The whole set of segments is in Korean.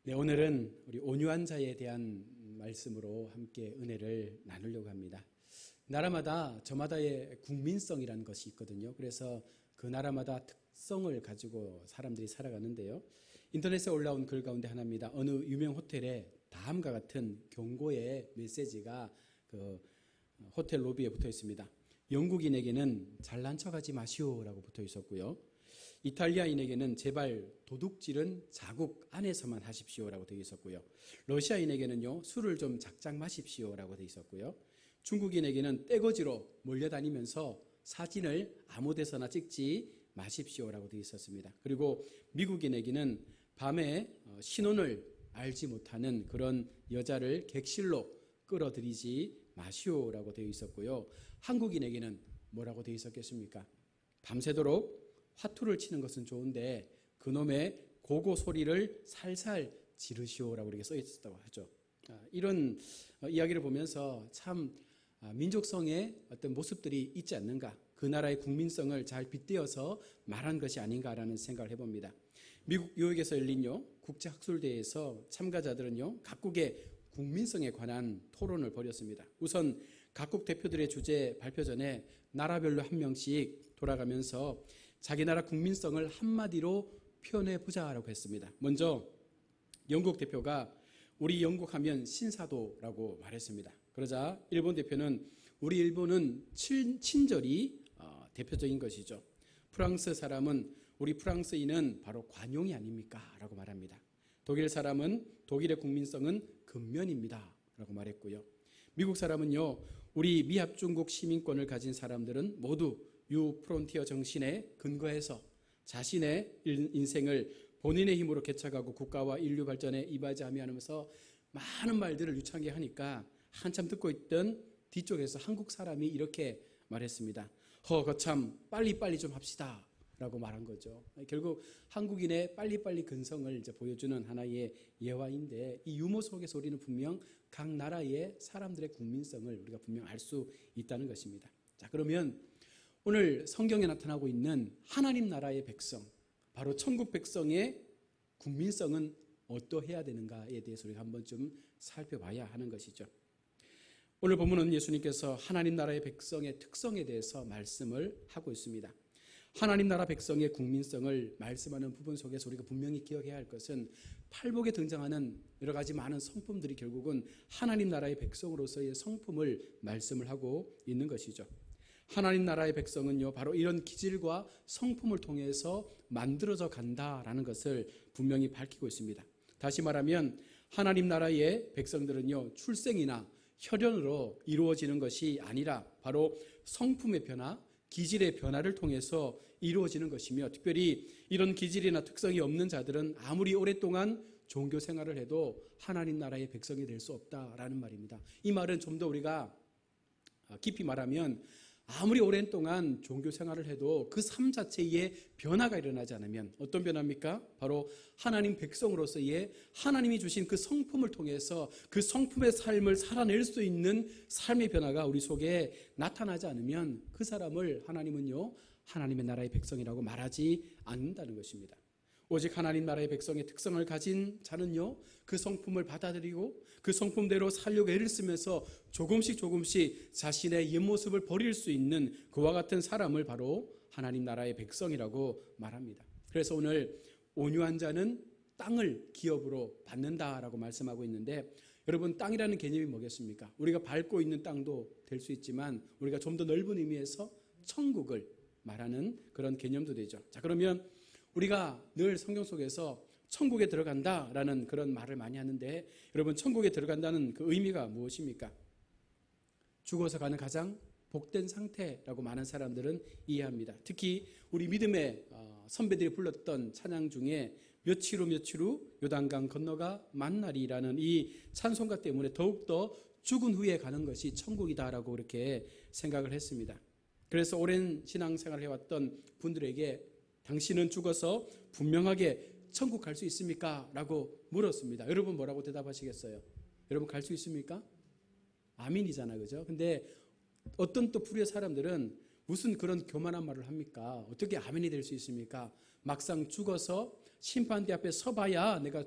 네, 오늘은 우리 온유한 자에 대한 말씀으로 함께 은혜를 나누려고 합니다. 나라마다 저마다의 국민성이라는 것이 있거든요. 그래서 그 나라마다 특성을 가지고 사람들이 살아가는데요. 인터넷에 올라온 글 가운데 하나입니다. 어느 유명 호텔에 다음과 같은 경고의 메시지가 그 호텔 로비에 붙어 있습니다. 영국인에게는 잘난 척하지 마시오라고 붙어 있었고요. 이탈리아인에게는 제발 도둑질은 자국 안에서만 하십시오라고 되어 있었고요. 러시아인에게는요, 술을 좀 작작 마십시오라고 되어 있었고요. 중국인에게는 떼거지로 몰려다니면서 사진을 아무 데서나 찍지 마십시오라고 되어 있었습니다. 그리고 미국인에게는 밤에 신혼을 알지 못하는 그런 여자를 객실로 끌어들이지 마시오라고 되어 있었고요. 한국인에게는 뭐라고 되어 있었겠습니까? 밤새도록 화투를 치는 것은 좋은데 그놈의 고고 소리를 살살 지르시오라고 이렇게 써 있었다고 하죠. 이런 이야기를 보면서 참 민족성의 어떤 모습들이 있지 않는가, 그 나라의 국민성을 잘 빗대어서 말한 것이 아닌가라는 생각을 해봅니다. 미국 뉴욕에서 열린 국제학술대회에서 참가자들은요, 각국의 국민성에 관한 토론을 벌였습니다. 우선 각국 대표들의 주제 발표 전에 나라별로 한 명씩 돌아가면서 자기 나라 국민성을 한마디로 표현해 보자라고 했습니다. 먼저 영국 대표가 우리 영국 하면 신사도라고 말했습니다. 그러자 일본 대표는 우리 일본은 친절이 대표적인 것이죠. 프랑스 사람은 우리 프랑스인은 바로 관용이 아닙니까? 라고 말합니다. 독일 사람은 독일의 국민성은 근면입니다. 라고 말했고요. 미국 사람은요, 우리 미합중국 시민권을 가진 사람들은 모두 유프론티어 정신에 근거해서 자신의 인생을 본인의 힘으로 개척하고 국가와 인류 발전에 이바지하며 하면서 많은 말들을 유창하게 하니까 한참 듣고 있던 뒤쪽에서 한국 사람이 이렇게 말했습니다. 거참 빨리빨리 좀 합시다 라고 말한 거죠. 결국 한국인의 빨리빨리 근성을 이제 보여주는 하나의 예화인데, 이 유머 속에서 우리는 분명 각 나라의 사람들의 국민성을 우리가 분명 알 수 있다는 것입니다. 자, 그러면 오늘 성경에 나타나고 있는 하나님 나라의 백성, 바로 천국 백성의 국민성은 어떠해야 되는가에 대해서 우리가 한번 좀 살펴봐야 하는 것이죠. 오늘 본문은 예수님께서 하나님 나라의 백성의 특성에 대해서 말씀을 하고 있습니다. 하나님 나라 백성의 국민성을 말씀하는 부분 속에서 우리가 분명히 기억해야 할 것은 팔복에 등장하는 여러 가지 많은 성품들이 결국은 하나님 나라의 백성으로서의 성품을 말씀을 하고 있는 것이죠. 하나님 나라의 백성은요, 바로 이런 기질과 성품을 통해서 만들어져 간다라는 것을 분명히 밝히고 있습니다. 다시 말하면 하나님 나라의 백성들은요, 출생이나 혈연으로 이루어지는 것이 아니라 바로 성품의 변화, 기질의 변화를 통해서 이루어지는 것이며, 특별히 이런 기질이나 특성이 없는 자들은 아무리 오랫동안 종교 생활을 해도 하나님 나라의 백성이 될 수 없다라는 말입니다. 이 말은 좀 더 우리가 깊이 말하면 아무리 오랜 동안 종교 생활을 해도 그 삶 자체에 변화가 일어나지 않으면, 어떤 변화입니까? 바로 하나님 백성으로서의 하나님이 주신 그 성품을 통해서 그 성품의 삶을 살아낼 수 있는 삶의 변화가 우리 속에 나타나지 않으면 그 사람을 하나님은요, 하나님의 나라의 백성이라고 말하지 않는다는 것입니다. 오직 하나님 나라의 백성의 특성을 가진 자는요, 그 성품을 받아들이고 그 성품대로 살려고 애를 쓰면서 조금씩 자신의 옛모습을 버릴 수 있는 그와 같은 사람을 바로 하나님 나라의 백성이라고 말합니다. 그래서 오늘 온유한 자는 땅을 기업으로 받는다라고 말씀하고 있는데, 여러분, 땅이라는 개념이 뭐겠습니까? 우리가 밟고 있는 땅도 될 수 있지만 우리가 좀 더 넓은 의미에서 천국을 말하는 그런 개념도 되죠. 자, 그러면 우리가 늘 성경 속에서 천국에 들어간다라는 그런 말을 많이 하는데, 여러분, 천국에 들어간다는 그 의미가 무엇입니까? 죽어서 가는 가장 복된 상태라고 많은 사람들은 이해합니다. 특히 우리 믿음의 선배들이 불렀던 찬양 중에 며칠 후 요단강 건너가 만나리라는 이 찬송가 때문에 더욱더 죽은 후에 가는 것이 천국이다라고 그렇게 생각을 했습니다. 그래서 오랜 신앙생활을 해왔던 분들에게 당신은 죽어서 분명하게 천국 갈 수 있습니까? 라고 물었습니다. 여러분 뭐라고 대답하시겠어요? 여러분 갈 수 있습니까? 아멘이잖아, 그죠? 근데 어떤 또 불의의 사람들은 무슨 그런 교만한 말을 합니까? 어떻게 아멘이 될 수 있습니까? 막상 죽어서 심판대 앞에 서봐야 내가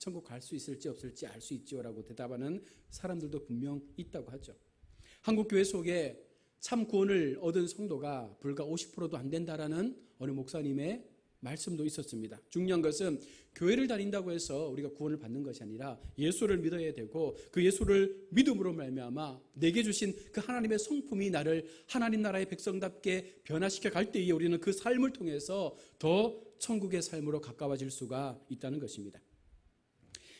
천국 갈 수 있을지 없을지 알 수 있지요라고 대답하는 사람들도 분명 있다고 하죠. 한국 교회 속에 참 구원을 얻은 성도가 불과 50%도 안 된다라는 어느 목사님의 말씀도 있었습니다. 중요한 것은 교회를 다닌다고 해서 우리가 구원을 받는 것이 아니라 예수를 믿어야 되고 그 예수를 믿음으로 말미암아 내게 주신 그 하나님의 성품이 나를 하나님 나라의 백성답게 변화시켜 갈 때에 우리는 그 삶을 통해서 더 천국의 삶으로 가까워질 수가 있다는 것입니다.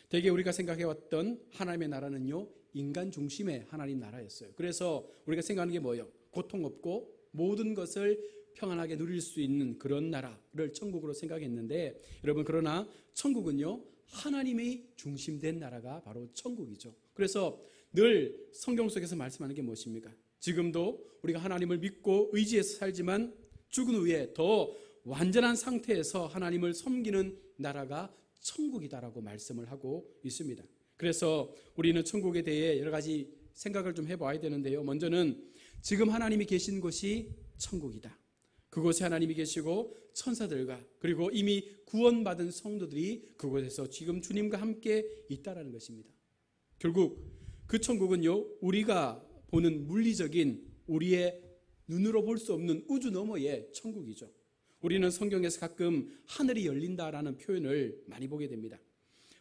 대개 우리가 생각해왔던 하나님의 나라는요, 인간 중심의 하나님 나라였어요. 그래서 우리가 생각하는 게 뭐예요? 고통 없고 모든 것을 평안하게 누릴 수 있는 그런 나라를 천국으로 생각했는데, 여러분, 그러나 천국은요, 하나님이 중심된 나라가 바로 천국이죠. 그래서 늘 성경 속에서 말씀하는 게 무엇입니까? 지금도 우리가 하나님을 믿고 의지해서 살지만 죽은 후에 더 완전한 상태에서 하나님을 섬기는 나라가 천국이다라고 말씀을 하고 있습니다. 그래서 우리는 천국에 대해 여러 가지 생각을 좀 해봐야 되는데요. 먼저는 지금 하나님이 계신 곳이 천국이다. 그곳에 하나님이 계시고 천사들과 그리고 이미 구원받은 성도들이 그곳에서 지금 주님과 함께 있다라는 것입니다. 결국 그 천국은요, 우리가 보는 물리적인 우리의 눈으로 볼 수 없는 우주 너머의 천국이죠. 우리는 성경에서 가끔 하늘이 열린다라는 표현을 많이 보게 됩니다.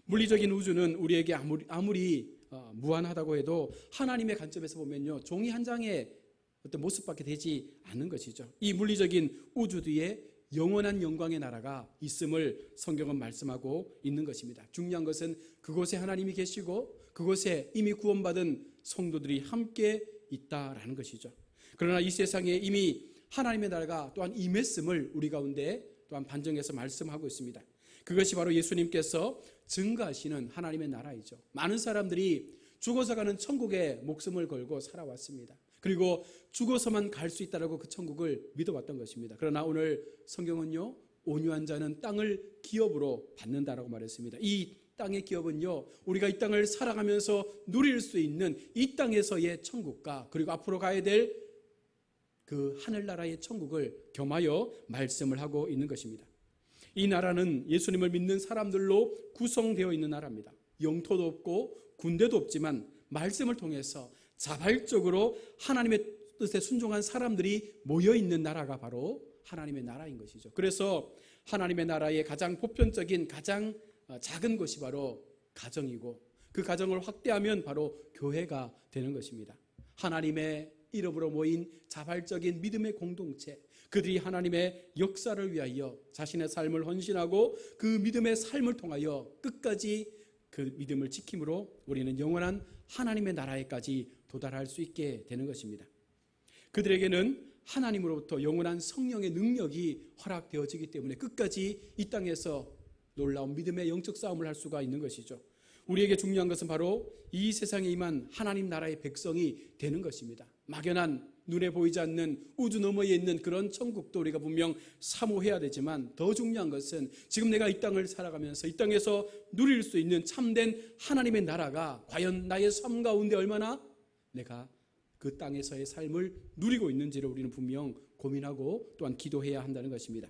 물리적인 우주는 우리에게 아무리 무한하다고 해도 하나님의 관점에서 보면요, 종이 한 장의 어떤 모습밖에 되지 않는 것이죠. 이 물리적인 우주 뒤에 영원한 영광의 나라가 있음을 성경은 말씀하고 있는 것입니다. 중요한 것은 그곳에 하나님이 계시고 그곳에 이미 구원받은 성도들이 함께 있다라는 것이죠. 그러나 이 세상에 이미 하나님의 나라가 또한 임했음을 우리 가운데 또한 반증해서 말씀하고 있습니다. 그것이 바로 예수님께서 증거하시는 하나님의 나라이죠. 많은 사람들이 죽어서 가는 천국에 목숨을 걸고 살아왔습니다. 그리고 죽어서만 갈 수 있다라고 그 천국을 믿어왔던 것입니다. 그러나 오늘 성경은요, 온유한 자는 땅을 기업으로 받는다라고 말했습니다. 이 땅의 기업은요, 우리가 이 땅을 살아가면서 누릴 수 있는 이 땅에서의 천국과 그리고 앞으로 가야 될 그 하늘나라의 천국을 겸하여 말씀을 하고 있는 것입니다. 이 나라는 예수님을 믿는 사람들로 구성되어 있는 나라입니다. 영토도 없고 군대도 없지만 말씀을 통해서 자발적으로 하나님의 뜻에 순종한 사람들이 모여있는 나라가 바로 하나님의 나라인 것이죠. 그래서 하나님의 나라의 가장 보편적인 가장 작은 것이 바로 가정이고 그 가정을 확대하면 바로 교회가 되는 것입니다. 하나님의 이름으로 모인 자발적인 믿음의 공동체, 그들이 하나님의 역사를 위하여 자신의 삶을 헌신하고 그 믿음의 삶을 통하여 끝까지 그 믿음을 지킴으로 우리는 영원한 하나님의 나라에까지 도달할 수 있게 되는 것입니다. 그들에게는 하나님으로부터 영원한 성령의 능력이 허락되어지기 때문에 끝까지 이 땅에서 놀라운 믿음의 영적 싸움을 할 수가 있는 것이죠. 우리에게 중요한 것은 바로 이 세상에 임한 하나님 나라의 백성이 되는 것입니다. 막연한 눈에 보이지 않는 우주 너머에 있는 그런 천국도 우리가 분명 사모해야 되지만 더 중요한 것은 지금 내가 이 땅을 살아가면서 이 땅에서 누릴 수 있는 참된 하나님의 나라가 과연 나의 삶 가운데 얼마나 내가 그 땅에서의 삶을 누리고 있는지를 우리는 분명 고민하고 또한 기도해야 한다는 것입니다.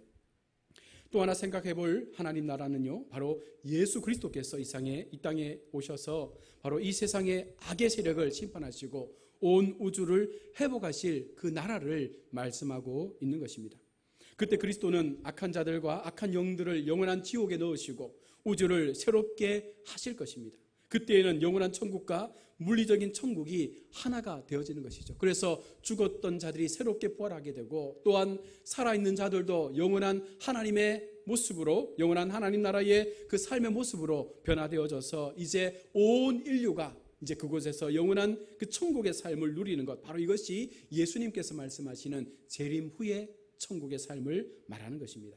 또 하나 생각해 볼 하나님 나라는요, 바로 예수 그리스도께서 이 땅에 오셔서 바로 이 세상의 악의 세력을 심판하시고 온 우주를 회복하실 그 나라를 말씀하고 있는 것입니다. 그때 그리스도는 악한 자들과 악한 영들을 영원한 지옥에 넣으시고 우주를 새롭게 하실 것입니다. 그때에는 영원한 천국과 물리적인 천국이 하나가 되어지는 것이죠. 그래서 죽었던 자들이 새롭게 부활하게 되고 또한 살아있는 자들도 영원한 하나님의 모습으로, 영원한 하나님 나라의 그 삶의 모습으로 변화되어져서 이제 온 인류가 이제 그곳에서 영원한 그 천국의 삶을 누리는 것, 바로 이것이 예수님께서 말씀하시는 재림 후의 천국의 삶을 말하는 것입니다.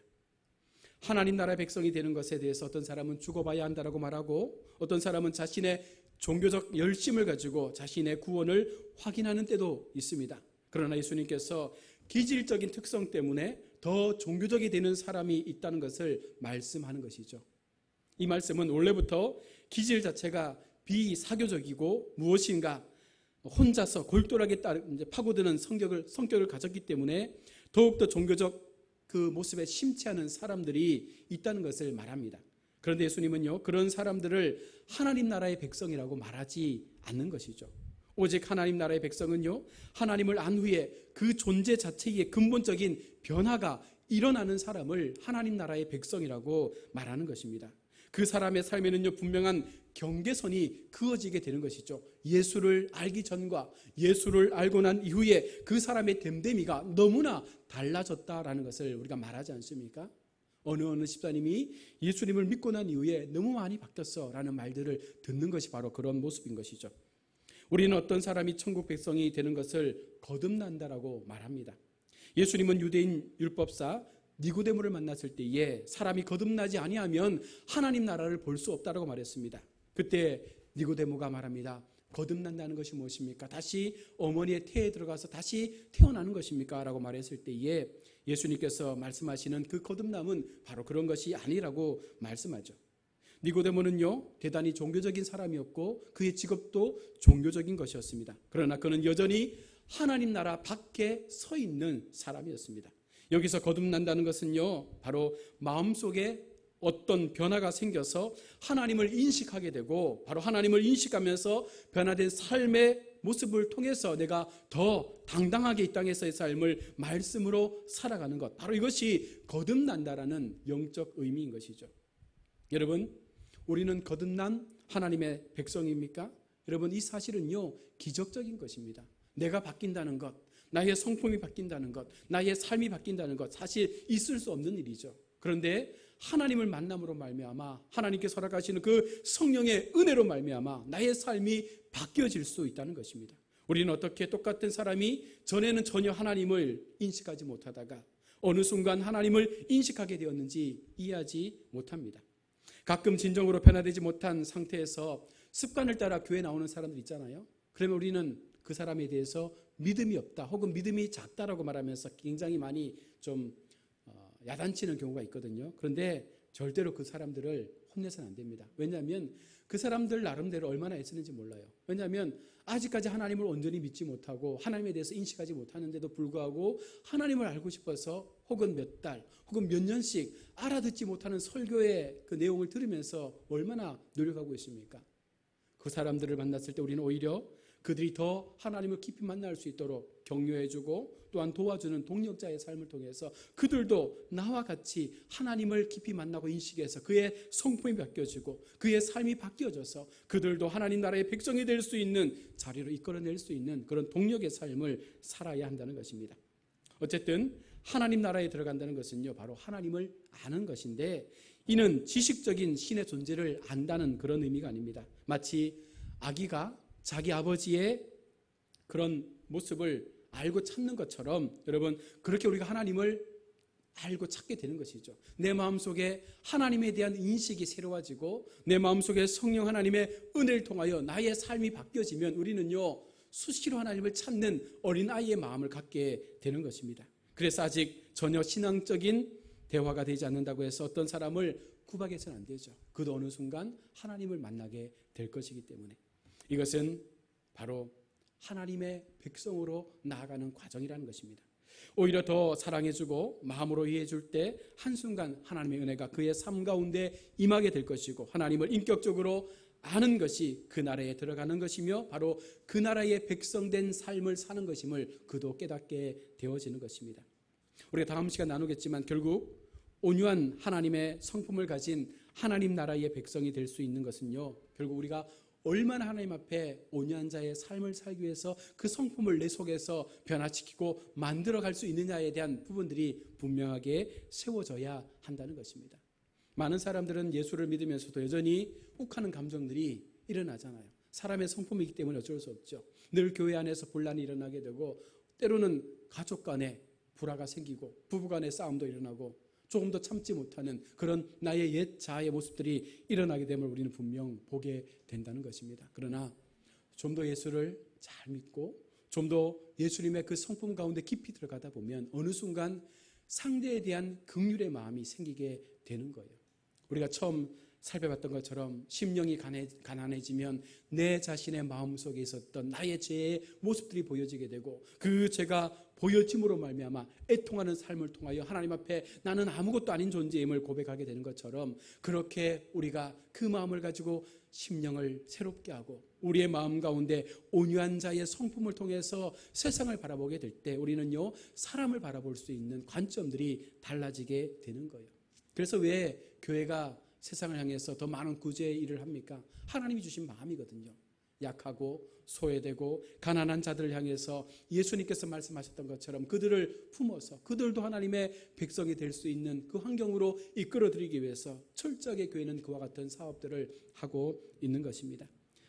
하나님 나라의 백성이 되는 것에 대해서 어떤 사람은 죽어봐야 한다라고 말하고 어떤 사람은 자신의 종교적 열심을 가지고 자신의 구원을 확인하는 때도 있습니다. 그러나 예수님께서 기질적인 특성 때문에 더 종교적이 되는 사람이 있다는 것을 말씀하는 것이죠. 이 말씀은 원래부터 기질 자체가 비사교적이고 무엇인가 혼자서 골똘하게 파고드는 성격을 가졌기 때문에 더욱더 종교적 그 모습에 심취하는 사람들이 있다는 것을 말합니다. 그런데 예수님은요, 그런 사람들을 하나님 나라의 백성이라고 말하지 않는 것이죠. 오직 하나님 나라의 백성은요, 하나님을 안 후에 그 존재 자체의 근본적인 변화가 일어나는 사람을 하나님 나라의 백성이라고 말하는 것입니다. 그 사람의 삶에는요, 분명한 경계선이 그어지게 되는 것이죠. 예수를 알기 전과 예수를 알고 난 이후에 그 사람의 됨됨이가 너무나 달라졌다라는 것을 우리가 말하지 않습니까? 어느 집사님이 예수님을 믿고 난 이후에 너무 많이 바뀌었어라는 말들을 듣는 것이 바로 그런 모습인 것이죠. 우리는 어떤 사람이 천국 백성이 되는 것을 거듭난다라고 말합니다. 예수님은 유대인 율법사 니고데모를 만났을 때에 사람이 거듭나지 아니하면 하나님 나라를 볼 수 없다라고 말했습니다. 그때 니고데모가 말합니다. 거듭난다는 것이 무엇입니까? 다시 어머니의 태에 들어가서 다시 태어나는 것입니까? 라고 말했을 때에 예수님께서 말씀하시는 그 거듭남은 바로 그런 것이 아니라고 말씀하죠. 니고데모는요, 대단히 종교적인 사람이었고 그의 직업도 종교적인 것이었습니다. 그러나 그는 여전히 하나님 나라 밖에 서 있는 사람이었습니다. 여기서 거듭난다는 것은요, 바로 마음속에 어떤 변화가 생겨서 하나님을 인식하게 되고, 바로 하나님을 인식하면서 변화된 삶의 모습을 통해서 내가 더 당당하게 이 땅에서의 삶을 말씀으로 살아가는 것, 바로 이것이 거듭난다라는 영적 의미인 것이죠. 여러분, 우리는 거듭난 하나님의 백성입니까? 여러분, 이 사실은요, 기적적인 것입니다. 내가 바뀐다는 것, 나의 성품이 바뀐다는 것, 나의 삶이 바뀐다는 것, 사실 있을 수 없는 일이죠. 그런데 하나님을 만남으로 말미암아 하나님께서 허락하시는 그 성령의 은혜로 말미암아 나의 삶이 바뀌어질 수 있다는 것입니다. 우리는 어떻게 똑같은 사람이 전에는 전혀 하나님을 인식하지 못하다가 어느 순간 하나님을 인식하게 되었는지 이해하지 못합니다. 가끔 진정으로 변화되지 못한 상태에서 습관을 따라 교회에 나오는 사람들 있잖아요. 그러면 우리는 그 사람에 대해서 믿음이 없다 혹은 믿음이 작다라고 말하면서 굉장히 많이 좀 야단치는 경우가 있거든요. 그런데 절대로 그 사람들을 혼내서는 안 됩니다. 왜냐하면 그 사람들 나름대로 얼마나 애쓰는지 몰라요. 왜냐하면 아직까지 하나님을 온전히 믿지 못하고 하나님에 대해서 인식하지 못하는데도 불구하고 하나님을 알고 싶어서 혹은 몇 달 혹은 몇 년씩 알아듣지 못하는 설교의 그 내용을 들으면서 얼마나 노력하고 있습니까? 그 사람들을 만났을 때 우리는 오히려 그들이 더 하나님을 깊이 만날 수 있도록 격려해주고 또한 도와주는 동력자의 삶을 통해서 그들도 나와 같이 하나님을 깊이 만나고 인식해서 그의 성품이 바뀌어지고 그의 삶이 바뀌어져서 그들도 하나님 나라의 백성이 될 수 있는 자리로 이끌어낼 수 있는 그런 동력의 삶을 살아야 한다는 것입니다. 어쨌든 하나님 나라에 들어간다는 것은요, 바로 하나님을 아는 것인데 이는 지식적인 신의 존재를 안다는 그런 의미가 아닙니다. 마치 아기가 자기 아버지의 그런 모습을 알고 찾는 것처럼 여러분, 그렇게 우리가 하나님을 알고 찾게 되는 것이죠. 내 마음속에 하나님에 대한 인식이 새로워지고 내 마음속에 성령 하나님의 은혜를 통하여 나의 삶이 바뀌어지면 우리는요, 수시로 하나님을 찾는 어린아이의 마음을 갖게 되는 것입니다. 그래서 아직 전혀 신앙적인 대화가 되지 않는다고 해서 어떤 사람을 구박해서는 안 되죠. 그도 어느 순간 하나님을 만나게 될 것이기 때문에 이것은 바로 하나님의 백성으로 나아가는 과정이라는 것입니다. 오히려 더 사랑해주고 마음으로 이해해줄 때 한순간 하나님의 은혜가 그의 삶 가운데 임하게 될 것이고 하나님을 인격적으로 아는 것이 그 나라에 들어가는 것이며 바로 그 나라의 백성된 삶을 사는 것임을 그도 깨닫게 되어지는 것입니다. 우리가 다음 시간 나누겠지만 결국 온유한 하나님의 성품을 가진 하나님 나라의 백성이 될 수 있는 것은요, 결국 우리가 얼마나 하나님 앞에 온유한 자의 삶을 살기 위해서 그 성품을 내 속에서 변화시키고 만들어갈 수 있느냐에 대한 부분들이 분명하게 세워져야 한다는 것입니다. 많은 사람들은 예수를 믿으면서도 여전히 욱하는 감정들이 일어나잖아요. 사람의 성품이기 때문에 어쩔 수 없죠. 늘 교회 안에서 분란이 일어나게 되고 때로는 가족 간에 불화가 생기고 부부 간의 싸움도 일어나고 조금 더 참지 못하는 그런 나의 옛 자아의 모습들이 일어나게 됨을 우리는 분명 보게 된다는 것입니다. 그러나 좀 더 예수를 잘 믿고 좀 더 예수님의 그 성품 가운데 깊이 들어가다 보면 어느 순간 상대에 대한 긍휼의 마음이 생기게 되는 거예요. 우리가 처음 살펴봤던 것처럼 심령이 가난해지면 내 자신의 마음속에 있었던 나의 죄의 모습들이 보여지게 되고 그 죄가 보여짐으로 말미암아 애통하는 삶을 통하여 하나님 앞에 나는 아무것도 아닌 존재임을 고백하게 되는 것처럼 그렇게 우리가 그 마음을 가지고 심령을 새롭게 하고 우리의 마음 가운데 온유한 자의 성품을 통해서 세상을 바라보게 될 때 우리는요 사람을 바라볼 수 있는 관점들이 달라지게 되는 거예요. 그래서 왜 교회가 세상을 향해서 더 많은 구제의 일을 합니까? 하나님이 주신 마음이거든요. 약하고 소외되고 가난한 자들을 향해서 예수님께서 말씀하셨던 것처럼 그들을 품어서 그들도 하나님의 백성이 될 수 있는 그 환경으로 이끌어드리기 위해서 철저하게 교회는 그와 같은 사업들을 하고 있는 것입니다.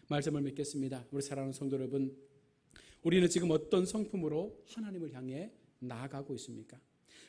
말씀을 맺겠습니다. 우리 사랑하는 성도 여러분, 우리는 지금 어떤 성품으로 하나님을 향해 나아가고 있습니까?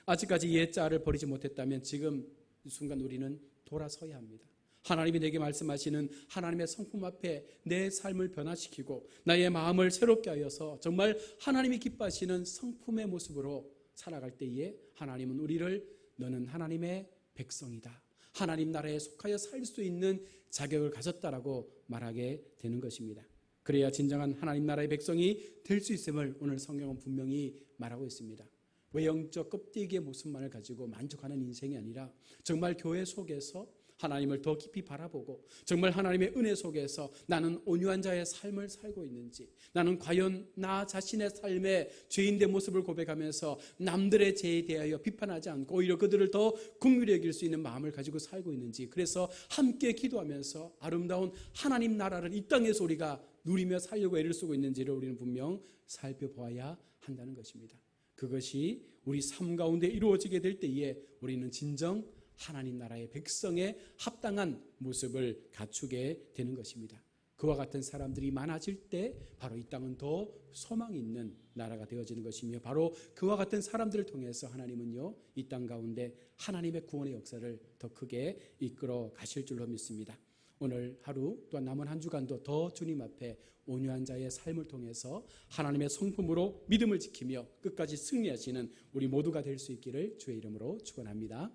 아직까지 옛 자아를 버리지 못했다면 지금 이 순간 우리는 돌아서야 합니다. 하나님이 내게 말씀하시는 하나님의 성품 앞에 내 삶을 변화시키고 나의 마음을 새롭게 하여서 정말 하나님이 기뻐하시는 성품의 모습으로 살아갈 때에 하나님은 우리를 너는 하나님의 백성이다, 하나님 나라에 속하여 살 수 있는 자격을 가졌다라고 말하게 되는 것입니다. 그래야 진정한 하나님 나라의 백성이 될 수 있음을 오늘 성경은 분명히 말하고 있습니다. 외형적 껍데기의 모습만을 가지고 만족하는 인생이 아니라 정말 교회 속에서 하나님을 더 깊이 바라보고 정말 하나님의 은혜 속에서 나는 온유한 자의 삶을 살고 있는지, 나는 과연 나 자신의 삶의 죄인된 모습을 고백하면서 남들의 죄에 대하여 비판하지 않고 오히려 그들을 더 긍휼히 여길 수 있는 마음을 가지고 살고 있는지, 그래서 함께 기도하면서 아름다운 하나님 나라를 이 땅에서 우리가 누리며 살려고 애를 쓰고 있는지를 우리는 분명 살펴보아야 한다는 것입니다. 그것이 우리 삶 가운데 이루어지게 될 때에 우리는 진정 하나님 나라의 백성에 합당한 모습을 갖추게 되는 것입니다. 그와 같은 사람들이 많아질 때 바로 이 땅은 더 소망이 있는 나라가 되어지는 것이며 바로 그와 같은 사람들을 통해서 하나님은요 이 땅 가운데 하나님의 구원의 역사를 더 크게 이끌어 가실 줄로 믿습니다. 오늘 하루 또한 남은 한 주간도 더 주님 앞에 온유한 자의 삶을 통해서 하나님의 성품으로 믿음을 지키며 끝까지 승리하시는 우리 모두가 될 수 있기를 주의 이름으로 축원합니다.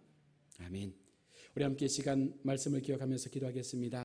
아멘. 우리 함께 시간 말씀을 기억하면서 기도하겠습니다.